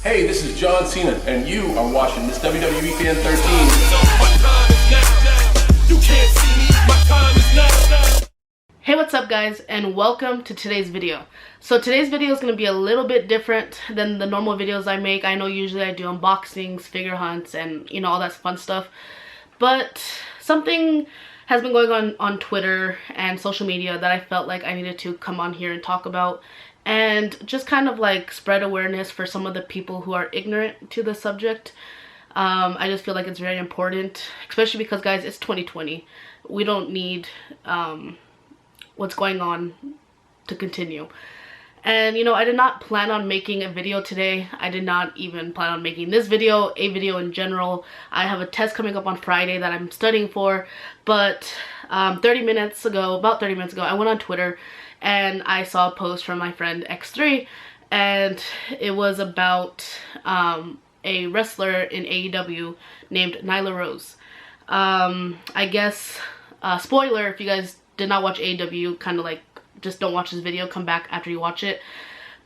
Hey, this is John Cena, and you are watching this WWE Fan 13. Hey, what's up guys, and welcome to today's video. So today's video is going to be a little bit different than the normal videos I make. I know usually I do unboxings, figure hunts, and you know, all that fun stuff. But something has been going on Twitter and social media that I felt like I needed to come on here and talk about. And just kind of like spread awareness for some of the people who are ignorant to the subject. I just feel like it's very important, especially because guys, it's 2020. We don't need what's going on to continue. And you know, I did not plan on making a video today. I did not even plan on making this video, a video in general. I have a test coming up on Friday that I'm studying for, but about 30 minutes ago, I went on Twitter and I saw a post from my friend X3, and it was about a wrestler in AEW named Nyla Rose. I guess, spoiler, if you guys did not watch AEW, kind of like just don't watch this video, come back after you watch it.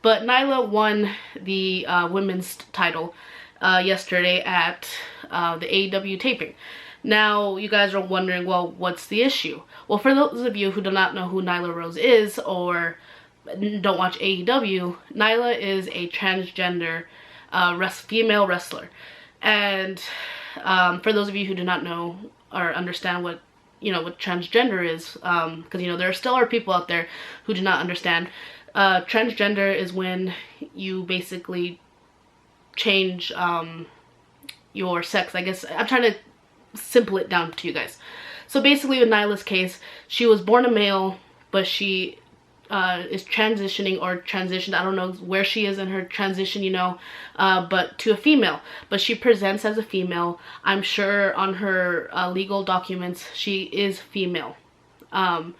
But Nyla won the women's title yesterday at the AEW taping. Now you guys are wondering, well, what's the issue? Well, for those of you who do not know who Nyla Rose is or don't watch AEW, Nyla is a transgender female wrestler. And for those of you who do not know or understand what transgender is, because you know, there still are people out there who do not understand. Transgender is when you basically change your sex. I guess I'm trying to simple it down to you guys. So basically, in Nyla's case, she was born a male, but she is transitioning or transitioned, I don't know where she is in her transition, you know, but to a female. But she presents as a female. I'm sure on her legal documents she is female. And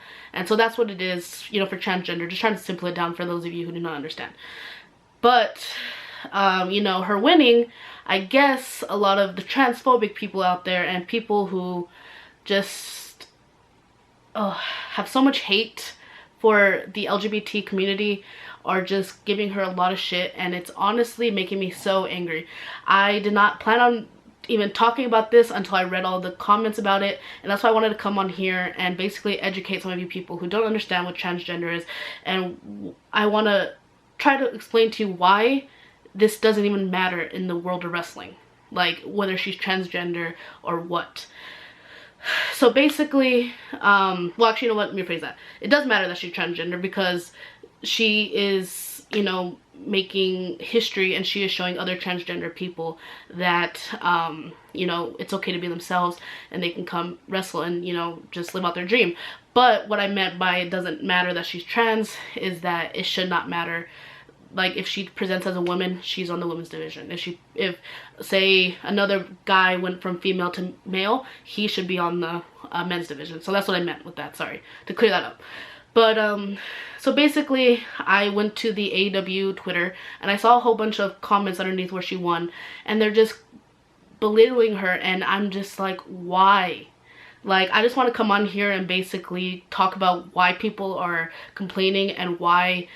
so that's what it is, you know, for transgender. Just trying to simple it down for those of you who do not understand. But you know, her winning, I guess a lot of the transphobic people out there and people who just have so much hate for the LGBT community are just giving her a lot of shit, and it's honestly making me so angry. I did not plan on even talking about this until I read all the comments about it, and that's why I wanted to come on here and basically educate some of you people who don't understand what transgender is, and I want to try to explain to you why this doesn't even matter in the world of wrestling, like whether she's transgender or what. So basically, well, actually, you know what, let me rephrase that. It does matter that she's transgender because she is, you know, making history, and she is showing other transgender people that, you know, it's okay to be themselves and they can come wrestle and, you know, just live out their dream. But what I meant by it doesn't matter that she's trans is that it should not matter. Like, if she presents as a woman, she's on the women's division. If say another guy went from female to male, he should be on the men's division. So that's what I meant with that, sorry, to clear that up. But so basically, I went to the AEW Twitter and I saw a whole bunch of comments underneath where she won, and they're just belittling her, and I'm just like, why? Like, I just want to come on here and basically talk about why people are complaining and why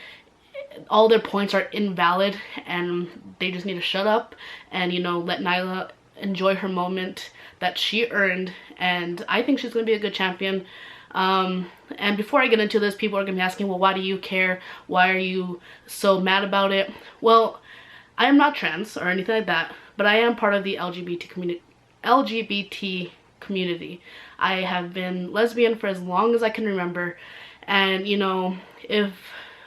all their points are invalid, and they just need to shut up and, you know, let Nyla enjoy her moment that she earned. And I think she's going to be a good champion. And before I get into this, people are going to be asking, well, why do you care? Why are you so mad about it? Well, I am not trans or anything like that, but I am part of the LGBT community. I have been lesbian for as long as I can remember, and you know, if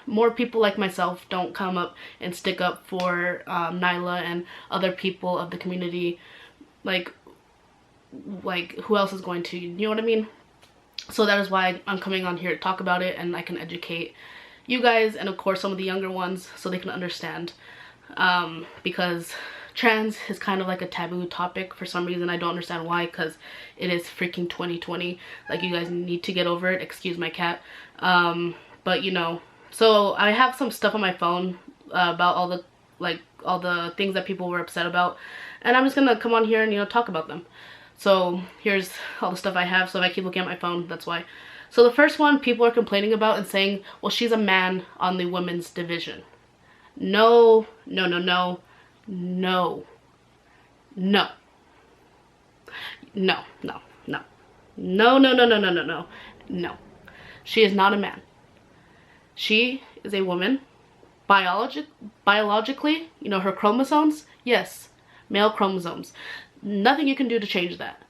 more people like myself don't come up and stick up for Nyla and other people of the community, like who else is going to, you know what I mean? So that is why I'm coming on here to talk about it, and I can educate you guys and of course some of the younger ones so they can understand, because trans is kind of like a taboo topic for some reason. I don't understand why, because it is freaking 2020. Like, you guys need to get over it. Excuse my cat. But you know, so I have some stuff on my phone about all the things that people were upset about, and I'm just gonna come on here and, you know, talk about them. So here's all the stuff I have. So if I keep looking at my phone, that's why. So the first one people are complaining about and saying, well, she's a man on the women's division. No, no, no, no. No. No. No. No. No. No, no, no, no, no, no, no. No. She is not a man. She is a woman. Biologically, you know, her chromosomes, yes, male chromosomes. Nothing you can do to change that.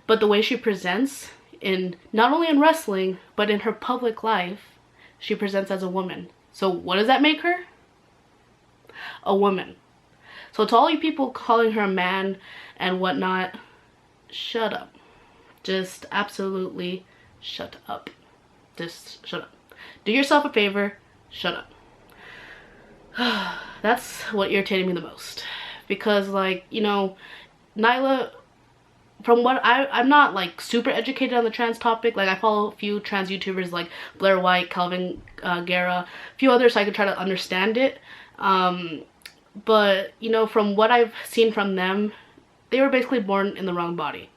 But the way she presents, in not only in wrestling, but in her public life, she presents as a woman. So what does that make her? A woman. So to all you people calling her a man and whatnot, shut up. Just absolutely shut up. Just shut up. Do yourself a favor, shut up. That's what irritated me the most. Because, like, you know, Nyla, from what I'm not like super educated on the trans topic. Like, I follow a few trans YouTubers like Blair White, Calvin Guerra, a few others, so I could try to understand it. But, you know, from what I've seen from them, they were basically born in the wrong body.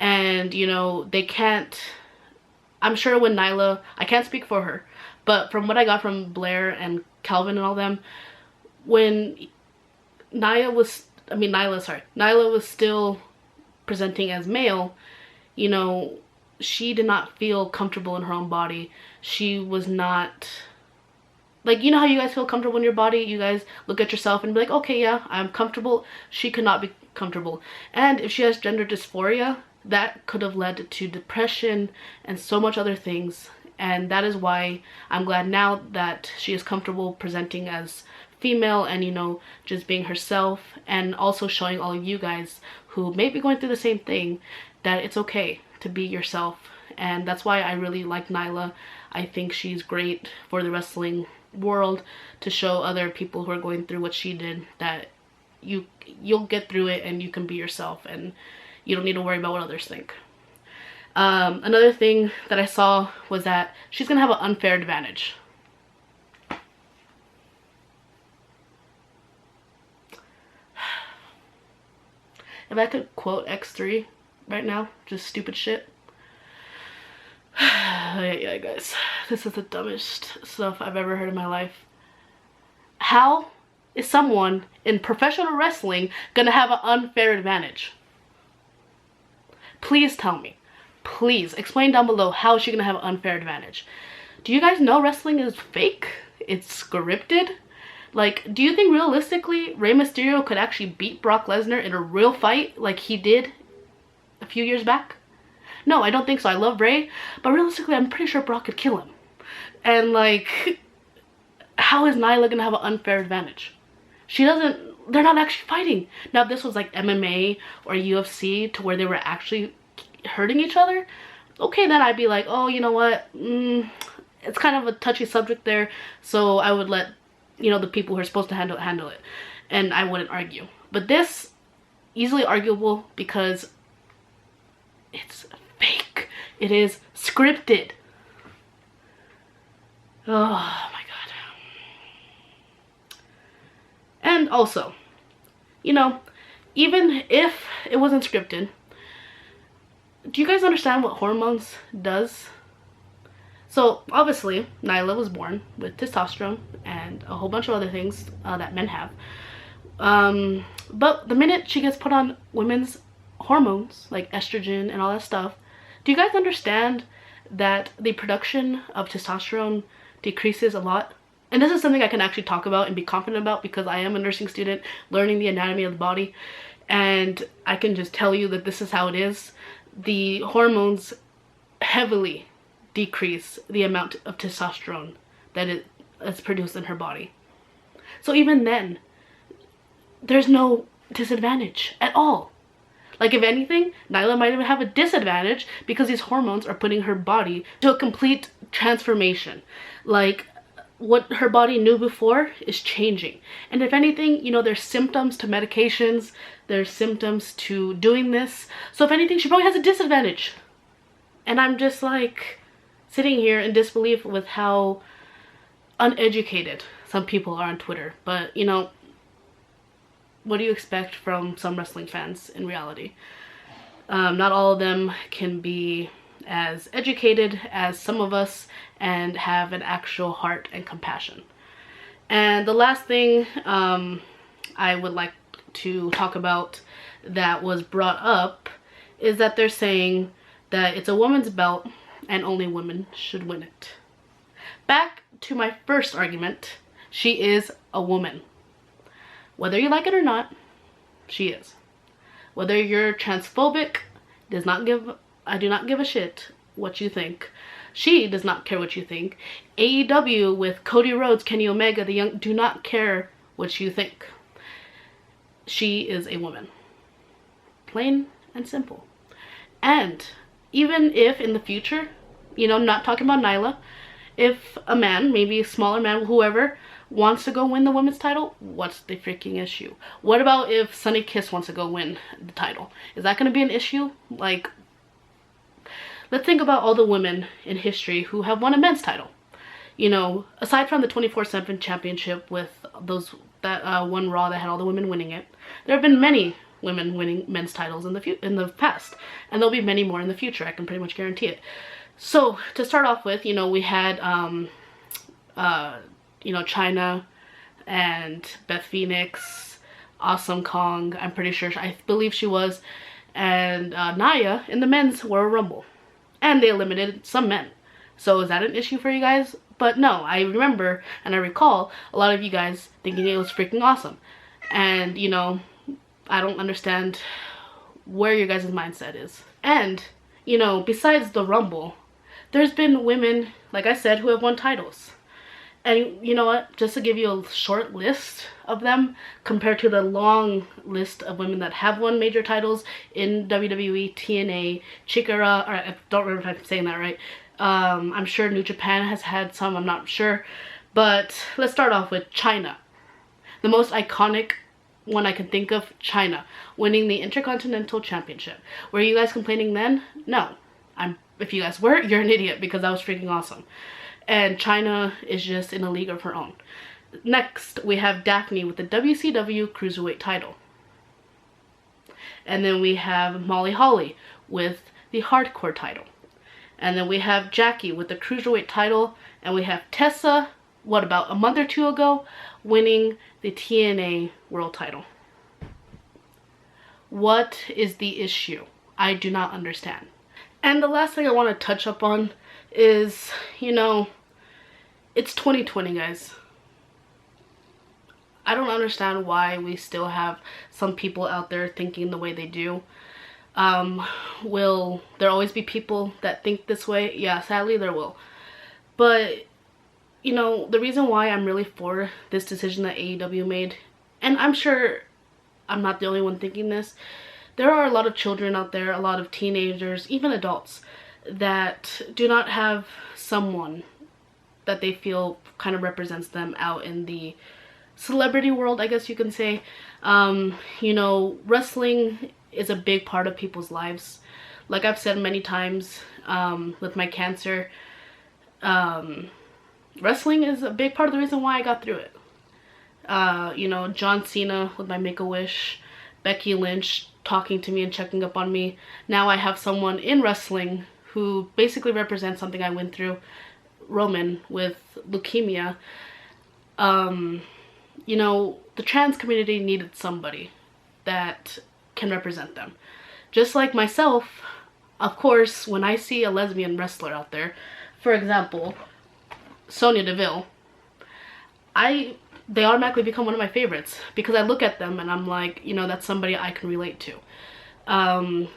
And, you know, they can't, I'm sure when Nyla, I can't speak for her, but from what I got from Blair and Calvin and all them, when Nyla was still presenting as male, you know, she did not feel comfortable in her own body. She was not, like, you know how you guys feel comfortable in your body? You guys look at yourself and be like, okay, yeah, I'm comfortable. She could not be comfortable. And if she has gender dysphoria, that could have led to depression and so much other things. And that is why I'm glad now that she is comfortable presenting as female and, you know, just being herself, and also showing all of you guys who may be going through the same thing that it's okay to be yourself. And that's why I really like Nyla. I think she's great for the wrestling world, to show other people who are going through what she did that you'll get through it and you can be yourself, and you don't need to worry about what others think. Another thing that I saw was that she's gonna have an unfair advantage. If I could quote X3 right now, just stupid shit. Yeah, guys, this is the dumbest stuff I've ever heard in my life. How is someone in professional wrestling gonna have an unfair advantage? Please tell me. Please explain down below, how is she gonna have an unfair advantage? Do you guys know wrestling is fake? It's scripted? Like, do you think realistically Rey Mysterio could actually beat Brock Lesnar in a real fight like he did a few years back? No, I don't think so. I love Rey, but realistically I'm pretty sure Brock could kill him. And, like, how is Nyla gonna have an unfair advantage? They're not actually fighting. Now, if this was like MMA or UFC to where they were actually hurting each other, okay, then I'd be like, oh, you know what, it's kind of a touchy subject there, so I would let, you know, the people who are supposed to handle it, and I wouldn't argue. But this, easily arguable, because it's fake. It is scripted. Oh my god. And also, you know, even if it wasn't scripted, do you guys understand what hormones does? So obviously Nyla was born with testosterone and a whole bunch of other things that men have, but the minute she gets put on women's hormones like estrogen and all that stuff, do you guys understand that the production of testosterone decreases a lot? And this is something I can actually talk about and be confident about, because I am a nursing student learning the anatomy of the body, and I can just tell you that this is how it is. The hormones heavily decrease the amount of testosterone that is produced in her body. So even then, there's no disadvantage at all. Like, if anything, Nyla might even have a disadvantage, because these hormones are putting her body to a complete transformation. Like, what her body knew before is changing. And if anything, you know, there's symptoms to medications, there's symptoms to doing this. So if anything, she probably has a disadvantage. And I'm just like sitting here in disbelief with how uneducated some people are on Twitter. But, you know, what do you expect from some wrestling fans in reality? Not all of them can be as educated as some of us and have an actual heart and compassion. And the last thing I would like to talk about that was brought up is that they're saying that it's a woman's belt and only women should win it. Back to my first argument, she is a woman. Whether you like it or not, she is. Whether you're transphobic, I do not give a shit what you think. She does not care what you think. AEW with Cody Rhodes, Kenny Omega, the Young, do not care what you think. She is a woman. Plain and simple. And even if in the future, you know, not talking about Nyla, if a man, maybe a smaller man, whoever, wants to go win the women's title, what's the freaking issue? What about if Sunny Kiss wants to go win the title? Is that going to be an issue? Like, let's think about all the women in history who have won a men's title. You know, aside from the 24/7 championship with that one Raw that had all the women winning it, there have been many women winning men's titles in the past, and there'll be many more in the future. I can pretty much guarantee it. So to start off with, you know, we had you know, Chyna and Beth Phoenix, Awesome Kong, I believe she was, and Nia in the men's Royal Rumble. And they eliminated some men. So is that an issue for you guys? But no, I remember and I recall a lot of you guys thinking it was freaking awesome. And, you know, I don't understand where your guys' mindset is. And, you know, besides the Rumble, there's been women, like I said, who have won titles. And you know what? Just to give you a short list of them compared to the long list of women that have won major titles in WWE, TNA, Chikara, or I don't remember if I'm saying that right. I'm sure New Japan has had some, I'm not sure. But let's start off with Chyna. The most iconic one I can think of, Chyna, winning the Intercontinental Championship. Were you guys complaining then? No. If you guys were, you're an idiot because that was freaking awesome. And Chyna is just in a league of her own. Next, we have Daphne with the WCW Cruiserweight title. And then we have Molly Holly with the Hardcore title. And then we have Jackie with the Cruiserweight title. And we have Tessa, what, about a month or two ago, winning the TNA World title. What is the issue? I do not understand. And the last thing I want to touch up on is, you know, it's 2020, guys. I don't understand why we still have some people out there thinking the way they do. Will there always be people that think this way? Yeah, sadly there will. But, you know, the reason why I'm really for this decision that AEW made, and I'm sure I'm not the only one thinking this, there are a lot of children out there, a lot of teenagers, even adults, that do not have someone that they feel kind of represents them out in the celebrity world, I guess you can say. You know, wrestling is a big part of people's lives. Like I've said many times with my cancer, wrestling is a big part of the reason why I got through it. You know, John Cena with my Make-A-Wish, Becky Lynch talking to me and checking up on me. Now I have someone in wrestling who basically represents something I went through, Roman with leukemia. You know, the trans community needed somebody that can represent them. Just like myself, of course, when I see a lesbian wrestler out there, for example, Sonya Deville, they automatically become one of my favorites because I look at them and I'm like, you know, that's somebody I can relate to.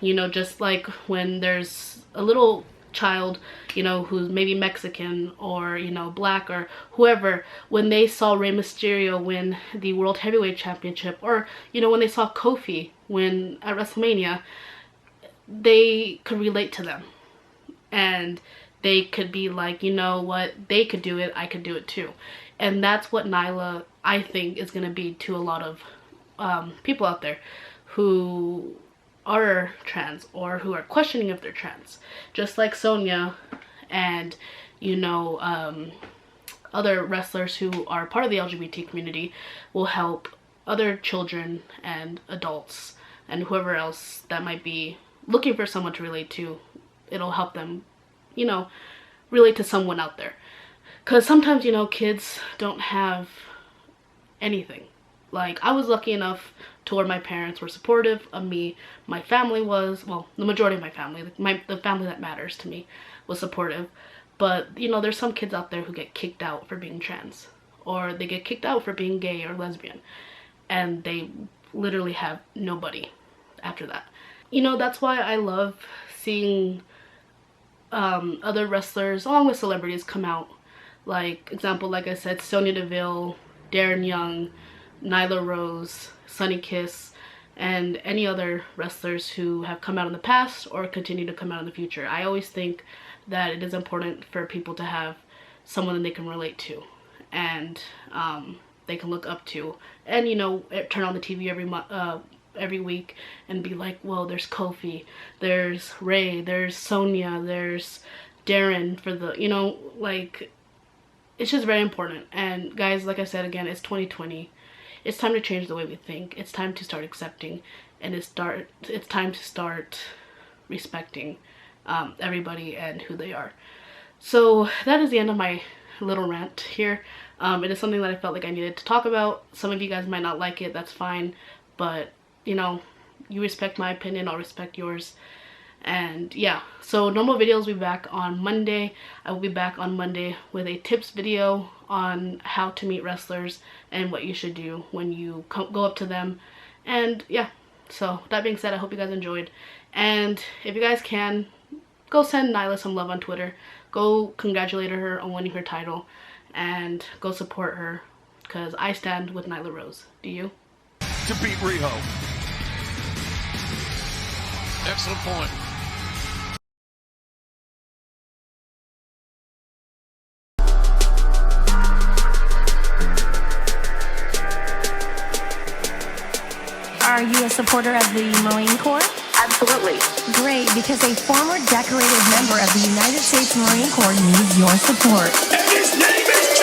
You know, just like when there's a little child, you know, who's maybe Mexican or, you know, black or whoever, when they saw Rey Mysterio win the World Heavyweight Championship, or, you know, when they saw Kofi win at WrestleMania, they could relate to them. And they could be like, you know what, they could do it, I could do it too. And that's what Nyla, I think, is going to be to a lot of people out there who are trans or who are questioning if they're trans. Just like Sonya and, you know, other wrestlers who are part of the LGBT community will help other children and adults and whoever else that might be looking for someone to relate to. It'll help them, you know, relate to someone out there. Because sometimes, you know, kids don't have anything. Like, I was lucky enough to where my parents were supportive of me. My family was, well, the majority of my family, the family that matters to me, was supportive. But, you know, there's some kids out there who get kicked out for being trans, or they get kicked out for being gay or lesbian, and they literally have nobody after that. You know, that's why I love seeing other wrestlers along with celebrities come out. Like, example, like I said, Sonya Deville, Darren Young, Nyla Rose, Sunny Kiss, and any other wrestlers who have come out in the past or continue to come out in the future. I always think that it is important for people to have someone that they can relate to and they can look up to, and, you know, turn on the TV every week and be like, well, there's Kofi, there's Ray, there's Sonya, there's Darren, for the, you know, like, it's just very important. And guys, like I said, again, it's 2020. It's time to change the way we think. It's time to start accepting, and it's time to start respecting everybody and who they are. So that is the end of my little rant here. It is something that I felt like I needed to talk about. Some of you guys might not like it, that's fine, but you know, you respect my opinion, I'll respect yours. And yeah, so normal videos will be back on Monday. I will be back on Monday with a tips video on how to meet wrestlers and what you should do when you go up to them. And yeah, so that being said, I hope you guys enjoyed, and if you guys can, go send Nyla some love on Twitter. Go congratulate her on winning her title, and go support her, because I stand with Nyla Rose. Do you? To beat Riho. Excellent point. Are you a supporter of the Marine Corps? Absolutely. Great, because a former decorated member of the United States Marine Corps needs your support. And his name is